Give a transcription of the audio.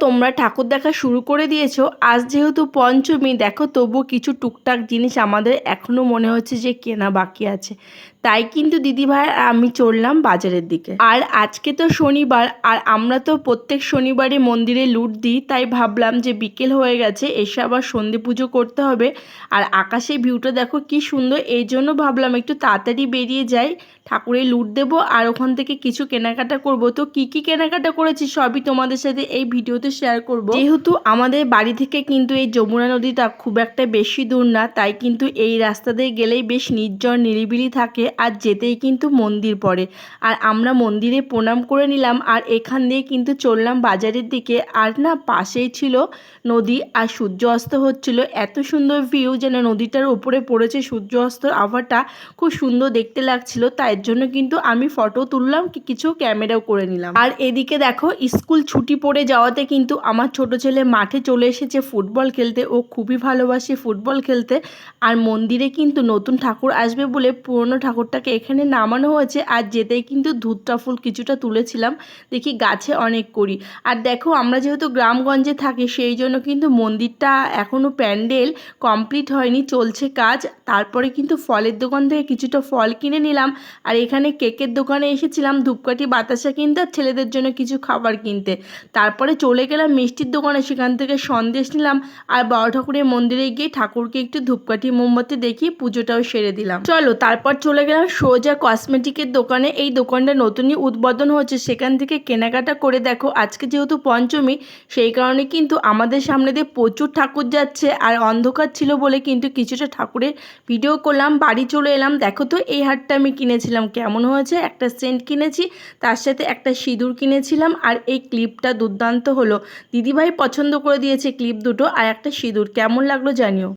তোমরা ঠাকুর দেখা শুরু করে দিয়েছো। আজ যেহেতু পঞ্চমী, দেখো তবু কিছু টুকটাক জিনিস আমাদের এখনো মনে হচ্ছে যে কেনা বাকি আছে। তাই কিন্তু দিদিভাই আর আমি চললাম বাজারের দিকে। আর আজকে তো শনিবার, আর আমরা তো প্রত্যেক শনিবারে মন্দিরে লুট দিই, তাই ভাবলাম যে বিকেল হয়ে গেছে, এসে আবার সন্ধে পুজো করতে হবে। আর আকাশের ভিউটা দেখো কি সুন্দর, এই জন্য ভাবলাম একটু তাড়াতাড়ি বেরিয়ে যাই, ঠাকুরের লুট দেবো আর ওখান থেকে কিছু কেনাকাটা করব। তো কি কি কেনাকাটা করেছি সবই তোমাদের সাথে এই ভিডিওতে শেয়ার করব। যেহেতু আমাদের বাড়ি থেকে কিন্তু এই যমুনা নদীটা খুব একটা বেশি দূর না, তাই কিন্তু এই রাস্তা দিয়ে গেলেই বেশ নির্জন নিরিবিলি থাকে, আর যেতেই কিন্তু মন্দির পড়ে। আর আমরা মন্দিরে প্রণাম করে নিলাম, আর এখান দিয়ে কিন্তু চললাম বাজারের দিকে। আর না, পাশেই ছিল নদী, আর সূর্য অস্ত হচ্ছিল। এত সুন্দর ভিউ, যেন নদীটার উপরে পড়েছে সূর্য অস্তর আভাটা, খুব সুন্দর দেখতে লাগছিল। তাই জন্য কিন্তু আমি ফটো তুললাম, কিছু ক্যামেরাও করে নিলাম। আর এদিকে দেখো, স্কুল ছুটি পড়ে যাওয়াতে কিন্তু আমার ছোট ছেলে মাঠে চলে এসেছে ফুটবল খেলতে। ও খুবই ভালোবাসে ফুটবল খেলতে। আর মন্দিরে কিন্তু নতুন ঠাকুর আসবে বলে পুরনো ঠাকুরটাকে এখানে নামানো হয়েছে। আর যেতেই কিন্তু ধূপটা ফুল কিছুটা তুলেছিলাম, দেখি গাছে অনেক করি। আর দেখো, আমরা যেহেতু গ্রামগঞ্জে থাকি, সেই জন্য কিন্তু মন্দিরটা এখনও প্যান্ডেল কমপ্লিট হয়নি, চলছে কাজ। তারপরে কিন্তু ফলের দোকান থেকে কিছুটা ফল কিনে নিলাম। আর এখানে কেকের দোকানে এসেছিলাম ধূপকাঠি বাতাসা কিনতে, আর ছেলেদের জন্য কিছু খাবার কিনতে। তারপরে চলে গেলাম মিষ্টির দোকানে, সেখান থেকে সন্দেশ নিলাম। আর বড় ঠাকুরের মন্দিরে গিয়ে ঠাকুরকে একটু ধূপকাঠি মোমবাতি দেখিয়ে পুজোটাও সেরে দিলাম। চলো, তারপর চলে গেলাম সোজা কসমেটিকের দোকানে। এই দোকানটা নতুনই উদ্বোধন হচ্ছে, সেখান থেকে কেনাকাটা করে দেখো আজকে যেহেতু পঞ্চমী, সেই কারণে কিন্তু আমাদের সামনে দিয়ে প্রচুর ঠাকুর যাচ্ছে। আর অন্ধকার ছিল বলে কিন্তু কিছুটা ঠাকুরের ভিডিও করলাম, বাড়ি চলে এলাম। দেখো তো, এই হারটা আমি কিনেছিলাম, কেমন হয়েছে। একটা সেন্ট কিনেছি, তার সাথে একটা সিঁদুর কিনেছিলাম। আর এই ক্লিপটা দুর্দান্ত হলো, দিদিভাই পছন্দ করে দিয়েছে ক্লিপ দুটো আর একটা সিঁদুর। কেমন লাগলো জানিও।